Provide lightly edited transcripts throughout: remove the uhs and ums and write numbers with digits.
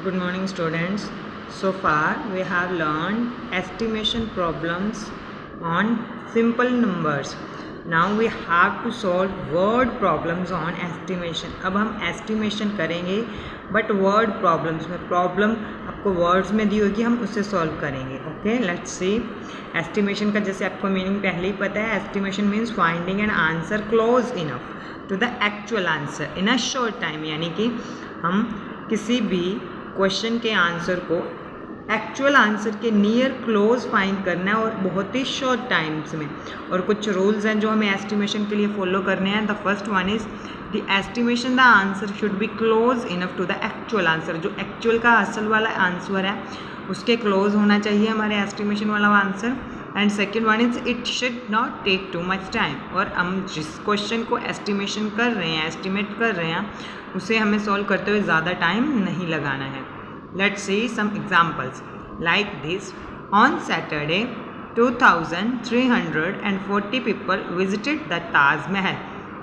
Good morning, students. So far, we have learned estimation problems on simple numbers. Now we have to solve word problems on estimation. अब हम estimation करेंगे, but word problems में problem आपको words में दी होगी, हम उससे solve करेंगे. Okay, let's see. Estimation का जैसे आपको meaning पहले ही पता है. Estimation means finding an answer close enough to the actual answer in a short time. यानी कि हम किसी भी क्वेश्चन के आंसर को एक्चुअल आंसर के नियर क्लोज फाइंड करना है और बहुत ही शॉर्ट टाइम्स में. और कुछ रूल्स हैं जो हमें एस्टिमेशन के लिए फॉलो करने हैं. The first one is the estimation the answer should be close enough to the actual answer. जो एक्चुअल का असल वाला आंसर है उसके क्लोज होना चाहिए हमारे एस्टिमेशन वाला answer. And second one is it should not take too much time. और हम जिस क्वेश्चन को एस्टिमेशन कर रहे हैं, एस्टिमेट कर रहे हैं, उसे हमें सॉल्व करते हुए ज़्यादा टाइम नहीं लगाना है. Let's see some examples like this. On Saturday 2340 people visited the Taj Mahal.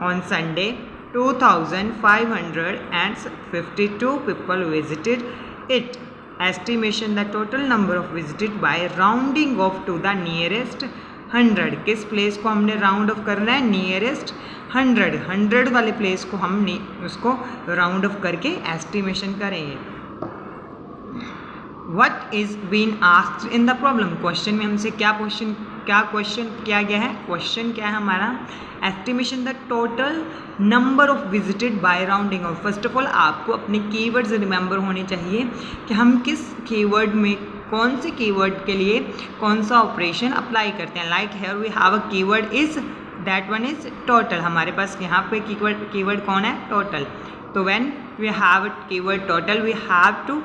On Sunday 2552 people visited it. Estimation the total number of visited by rounding off to the nearest 100. किस प्लेस को हमने round off करना है? Nearest 100 वाले place को हम उसको round of करके एस्टिमेशन करेंगे. What is being asked in the problem? Question में हमसे क्या क्वेश्चन किया गया है? क्वेश्चन क्या है हमारा? Estimation the total number of visited by rounding of. First of all आपको अपने कीवर्ड्स रिमेंबर होने चाहिए कि हम किस कीवर्ड में, कौन से कीवर्ड के लिए कौन सा ऑपरेशन अप्लाई करते हैं. Like here we have a keyword is, that one is total. हमारे पास यहाँ पे कीवर्ड कौन है? टोटल. तो when we have keyword total we have to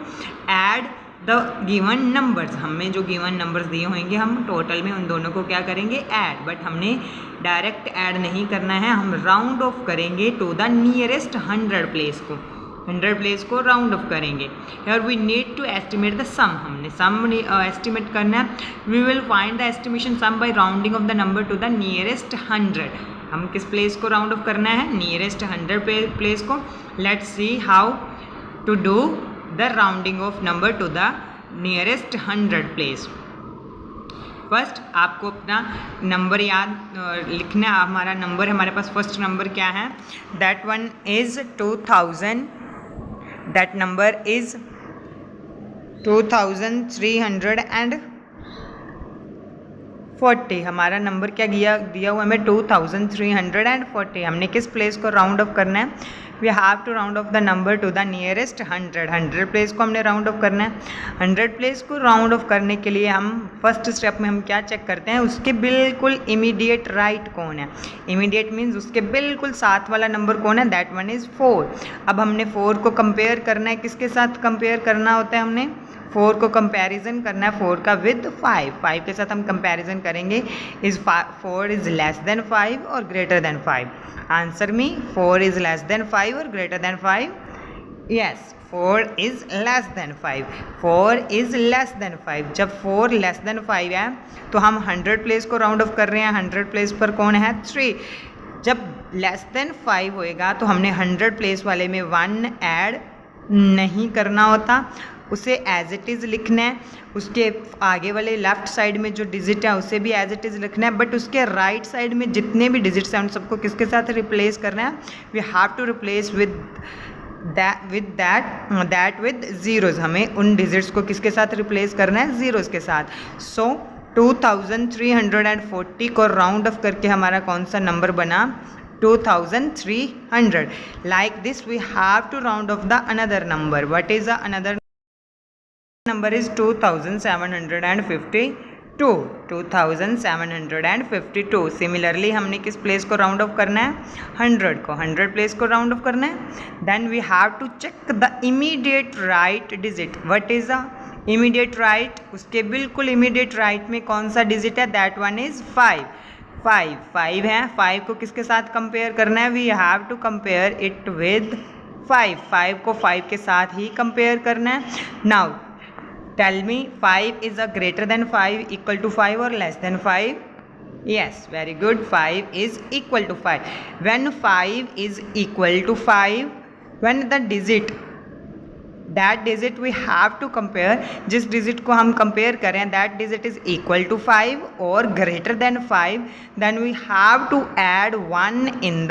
add the given numbers. हमें जो गिवन नंबर्स दिए होंगे हम टोटल में उन दोनों को क्या करेंगे? ऐड. बट हमने डायरेक्ट ऐड नहीं करना है, हम राउंड ऑफ करेंगे टू द नियरेस्ट 100 प्लेस को. 100 प्लेस को राउंड ऑफ करेंगे. और we need to estimate the sum. हमने सम एस्टिमेट करना है. We will find the estimation sum by rounding off the number to the nearest 100. हम किस प्लेस को राउंड ऑफ करना है? नियरेस्ट 100 प्लेस को. Let's see how to do the rounding of number to the nearest 100 place. First आपको अपना number याद लिखना है. हमारा नंबर, हमारे पास फर्स्ट नंबर क्या है? That one is 2000. That number is 2340. हमारा नंबर क्या दिया हुआ हमें? 2340. हमने किस प्लेस को राउंड ऑफ करना है? We have to round off the number to the nearest 100 place को हमने राउंड ऑफ करना है. 100 प्लेस को राउंड ऑफ करने के लिए हम फर्स्ट स्टेप में हम क्या चेक करते हैं? उसके बिल्कुल इमीडिएट राइट कौन है. इमीडिएट मीन्स उसके बिल्कुल साथ वाला नंबर कौन है? That one is 4. अब हमने 4 को कंपेयर करना है. किसके साथ कंपेयर करना होता है? हमने 4 को कंपैरिजन करना है 4 का विद 5 के साथ हम कंपैरिजन करेंगे. इज 4 इज लेस देन 5 और greater than 5? Answer me 4 is less than 5 और greater than 5? Yes, 4 is less than 5. 4 is less than 5. जब 4 लेस देन 5 है तो हम 100 प्लेस को राउंड ऑफ कर रहे हैं. 100 प्लेस पर कौन है? 3. जब लेस देन 5 होएगा तो हमने 100 प्लेस वाले में 1 ऐड नहीं करना होता, उसे एज इट इज़ लिखना है. उसके आगे वाले लेफ्ट साइड में जो डिजिट है उसे भी एज इट इज़ लिखना है. बट उसके राइट साइड में जितने भी डिजिट्स हैं उन सबको किसके साथ रिप्लेस करना है? We have to replace with zeros. हमें उन डिजिट्स को किसके साथ रिप्लेस करना है? ज़ीरोज़ के साथ. सो 2340 को राउंड ऑफ करके हमारा कौन सा नंबर बना? 2300. Like this we have to round off the another number. What is the another number? Is 2752. 2752. Similarly हमने किस प्लेस को राउंड ऑफ करना है? 100 को. 100 प्लेस को राउंड ऑफ करना है. Then we have to check the immediate right digit. What is the immediate right? उसके बिल्कुल immediate right में कौन सा डिजिट है? That one is 5 है. 5 को किसके साथ कंपेयर करना है? We have to compare it with 5 को 5 के साथ ही कंपेयर करना है. Now tell me 5 is a greater than 5 equal to 5 और less than 5? Yes, very good. 5 is equal to 5. When 5 is equal to 5, when the digit that digit we have to compare, जिस डिजिट को हम compare करें that digit is equal to 5 और greater than 5, then we have to add 1 in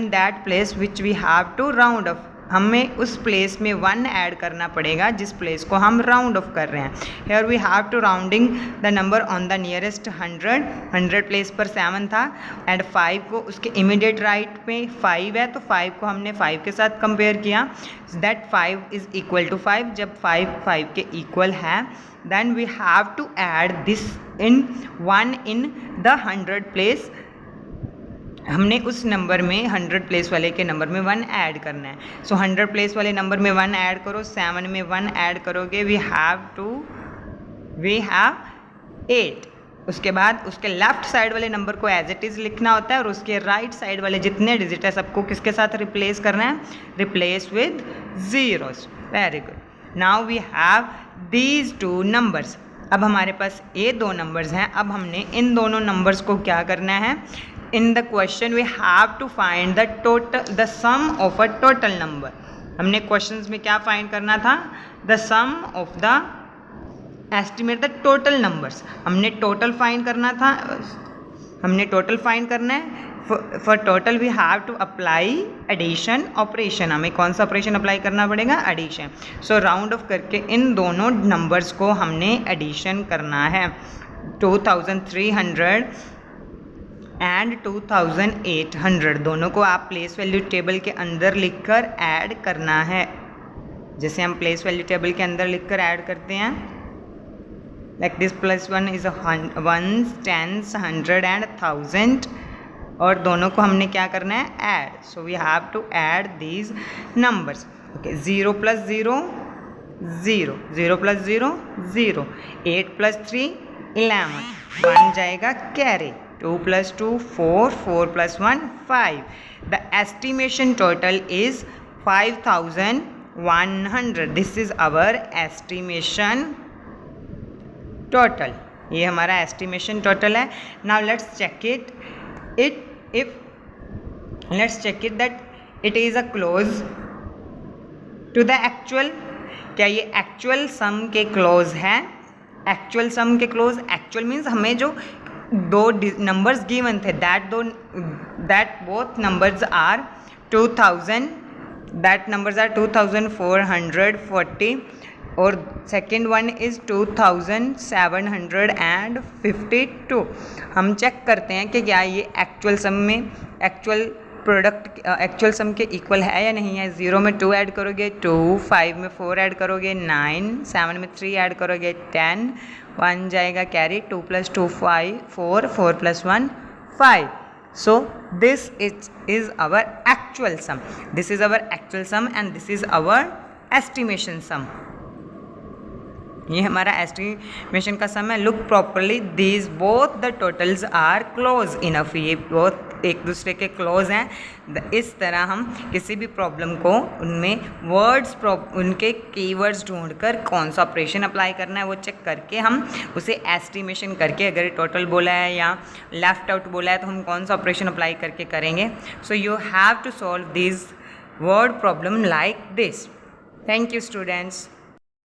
that place which we have to round off. हमें उस place में 1 add करना पड़ेगा जिस प्लेस को हम राउंड ऑफ कर रहे हैं। Here we have to rounding the number on the nearest 100 place पर 7 था एंड 5 को उसके इमीडिएट राइट में 5 है, तो 5 को हमने 5 के साथ कंपेयर किया, दैट 5 इज इक्वल टू 5। जब 5 के इक्वल है then we have to add this in 1 in the 100 place. हमने उस नंबर में 100 प्लेस वाले के नंबर में 1 ऐड करना है। सो 100 प्लेस वाले नंबर में 1 ऐड करो, 7 में 1 ऐड करोगे, वी हैव 8। उसके बाद उसके लेफ्ट साइड वाले नंबर को एज इट इज़ लिखना होता है और उसके राइट साइड वाले जितने डिजिट है सबको किसके साथ रिप्लेस करना है, replace with zeros. Very good. Now we have these 2 numbers. अब हमारे पास ये 2 नंबर्स हैं। अब हमने इन दोनों नंबर्स को क्या करना है, in the question we have to find the sum of a total number। हमने क्वेश्चंस में क्या फाइंड करना था, the sum of the estimate the total numbers। हमने टोटल फाइंड करना था, हमने टोटल फाइंड करना है। For total we have to apply addition operation. हमें कौन सा ऑपरेशन अप्लाई करना पड़ेगा, एडिशन। सो राउंड ऑफ करके इन दोनों नंबर्स को हमने एडिशन करना है। 2300 एंड 2800 दोनों को आप प्लेस वैल्यू टेबल के अंदर लिखकर ऐड करना है। जैसे हम प्लेस वैल्यू टेबल के अंदर लिखकर ऐड करते हैं, like this +1 is 1s 10s 100 and 1000, और दोनों को हमने क्या करना है, add. So we have to add these numbers. Okay, 0 + 0 0, 0 + 0 0, 8 + 3 11, 1 जाएगा carry, 2 + 2 4, 4 + 1 5। The estimation total is 5100। This is our estimation total। ये हमारा estimation total है। Now let's check it that it is a close to the actual। क्या ये actual सम के close है, actual सम के close. Actual means हमें जो 2 नंबर्स गिवन थे that both numbers are 2000, that numbers are 2440 और सेकेंड वन इज़ 2752। हम चेक करते हैं कि क्या ये एक्चुअल सम में एक्चुअल सम के इक्वल है या नहीं है। 0 में 2 ऐड करोगे 2, 5 में 4 ऐड करोगे 9, 7 में 3 ऐड करोगे 10, 1 जाएगा carry, 2 + 2 5, 4, 4 + 1 5। So this is our actual sum। This is our actual sum and this is our estimation sum। ये हमारा एस्टिमेशन का सम है। Look properly, these both the totals are close enough. ये बहुत एक दूसरे के क्लोज हैं। इस तरह हम किसी भी प्रॉब्लम को उनमें उनके कीवर्ड्स ढूंढकर कौन सा ऑपरेशन अप्लाई करना है वो चेक करके हम उसे एस्टिमेशन करके, अगर टोटल बोला है या लेफ्ट आउट बोला है तो हम कौन सा ऑपरेशन अप्लाई करके करेंगे। So you have to solve this word problem like this. Thank you students.